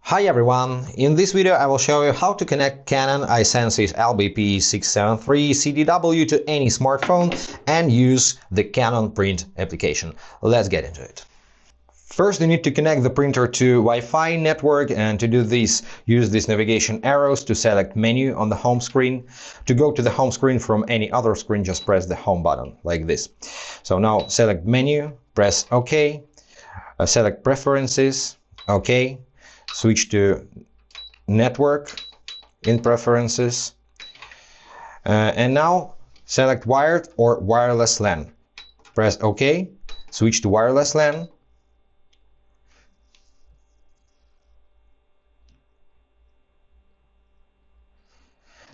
Hi everyone, in this video I will show you how to connect Canon i-SENSYS LBP673Cdw to any smartphone and use the Canon print application. Let's get into it. First you need to connect the printer to Wi-Fi network, and to do this use these navigation arrows to select menu on the home screen. To go to the home screen from any other screen, just press the home button like this. So now select menu, press OK, select preferences, OK. Switch to network in preferences, and now select wired or wireless LAN. Press OK, switch to wireless LAN.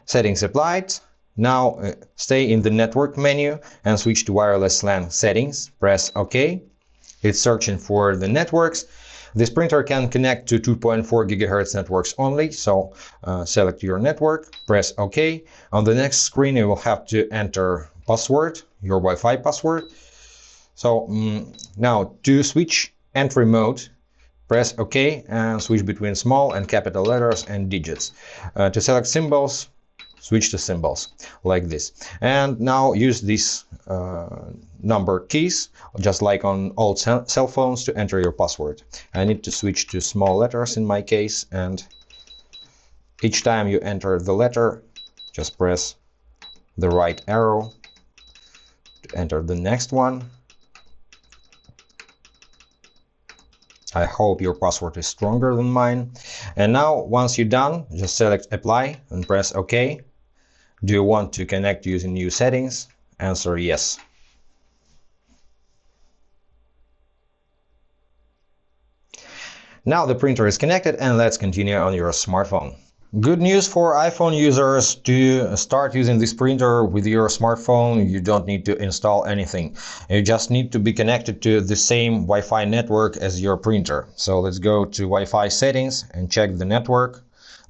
Settings applied. Now stay in the network menu and switch to wireless LAN settings. Press OK. It's searching for the networks. This printer can connect to 2.4 GHz networks only, so select your network, press OK. On the next screen you will have to enter password, your Wi-Fi password. So now to switch entry mode, press OK and switch between small and capital letters and digits. To select symbols, switch to symbols like this. And now use these number keys, just like on old cell phones, to enter your password. I need to switch to small letters in my case, and each time you enter the letter, just press the right arrow to enter the next one. I hope your password is stronger than mine. And now, once you're done, just select apply and press OK. Do you want to connect using new settings? Answer yes. Now the printer is connected, and let's continue on your smartphone. Good news for iPhone users: to start using this printer with your smartphone, you don't need to install anything. You just need to be connected to the same Wi-Fi network as your printer. So let's go to Wi-Fi settings and check the network.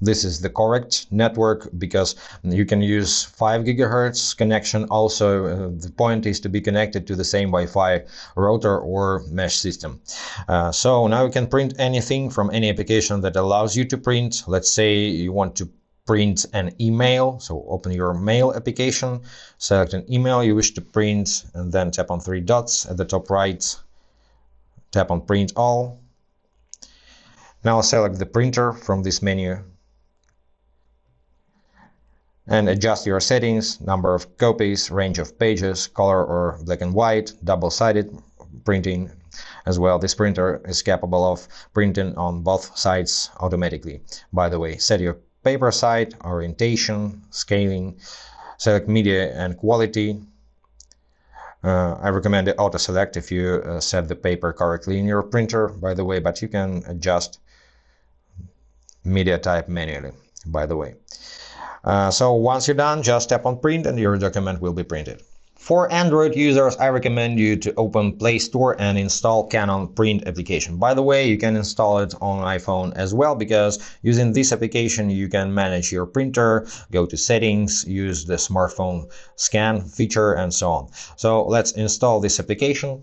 This is the correct network because you can use 5 GHz connection. Also, the point is to be connected to the same Wi-Fi router or mesh system. So now you can print anything from any application that allows you to print. Let's say you want to print an email. So open your mail application, select an email you wish to print, and then tap on 3 dots at the top right. Tap on print all. Now select the printer from this menu and adjust your settings, number of copies, range of pages, color or black and white, double-sided printing as well. This printer is capable of printing on both sides automatically. By the way, set your paper side, orientation, scaling, select media and quality. I recommend the auto select if you set the paper correctly in your printer, by the way, but you can adjust media type manually, by the way. So once you're done, just tap on print and your document will be printed. For Android users, I recommend you to open Play Store and install Canon print application. By the way, you can install it on iPhone as well, because using this application you can manage your printer, go to settings, use the smartphone scan feature, and so on. So let's install this application.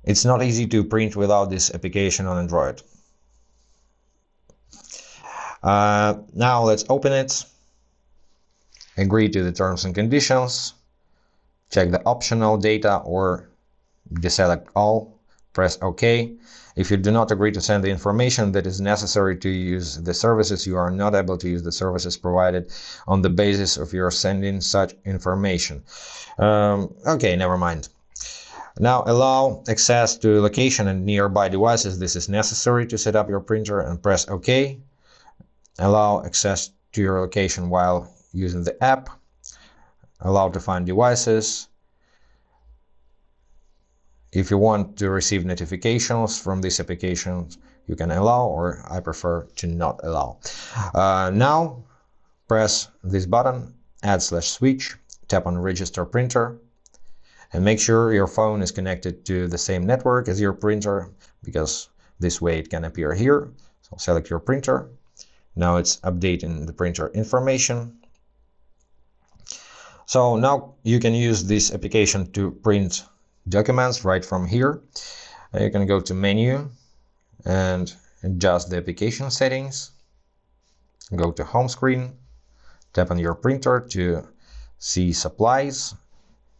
It's not easy to print without this application on Android. Now let's open it, agree to the terms and conditions, check the optional data or deselect all, press OK. If you do not agree to send the information that is necessary to use the services, you are not able to use the services provided on the basis of your sending such information. Okay, never mind. Now allow access to location and nearby devices. This is necessary to set up your printer, and press OK. Allow access to your location while using the app. Allow to find devices. If you want to receive notifications from these applications, you can allow, or I prefer to not allow. Now press this button, add/switch, tap on register printer, and make sure your phone is connected to the same network as your printer, because this way it can appear here. So select your printer. Now it's updating the printer information. So now you can use this application to print documents right from here. You can go to menu and adjust the application settings, go to home screen, tap on your printer to see supplies,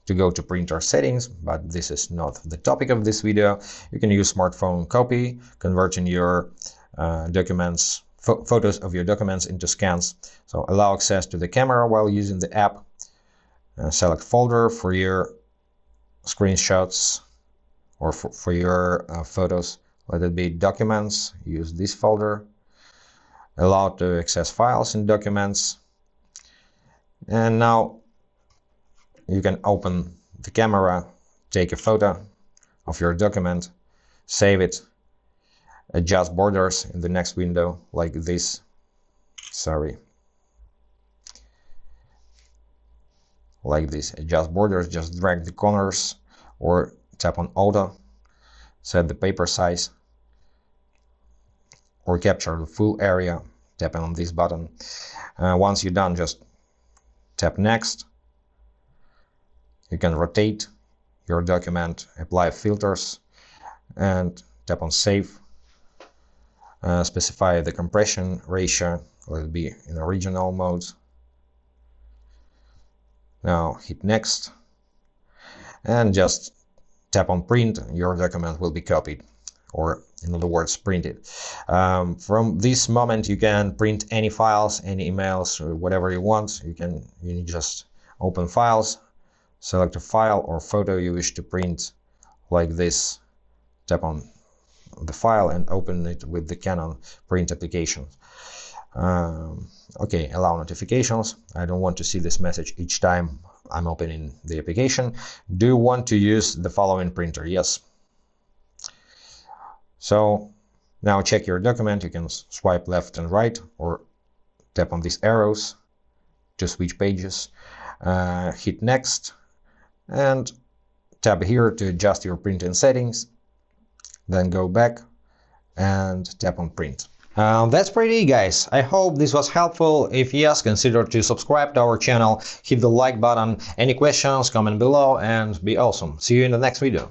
to go to printer settings, but this is not the topic of this video. You can use smartphone copy, converting your documents, photos of your documents into scans. So allow access to the camera while using the app. Select folder for your screenshots or for your photos. Let it be documents. Use this folder. Allow to access files in documents. And now you can open the camera, take a photo of your document, save it, adjust borders in the next window like this. Like this. Adjust borders, just drag the corners or tap on auto, set the paper size, or capture the full area, tapping on this button. Once you're done, just tap next. You can rotate your document, apply filters, and tap on save. Specify the compression ratio, let it be in original mode. Now hit next and just tap on print. Your document will be copied, or in other words, printed. From this moment you can print any files, any emails, or whatever you want. You just open files, select a file or photo you wish to print like this, tap on the file and open it with the Canon print application. Okay, allow notifications. I don't want to see this message each time I'm opening the application. Do you want to use the following printer? Yes. So now check your document. You can swipe left and right or tap on these arrows to switch pages. Hit next and tap here to adjust your printing settings. Then go back and tap on print. That's pretty, guys. I hope this was helpful. If yes, consider to subscribe to our channel, hit the like button. Any questions, comment below, and be awesome. See you in the next video.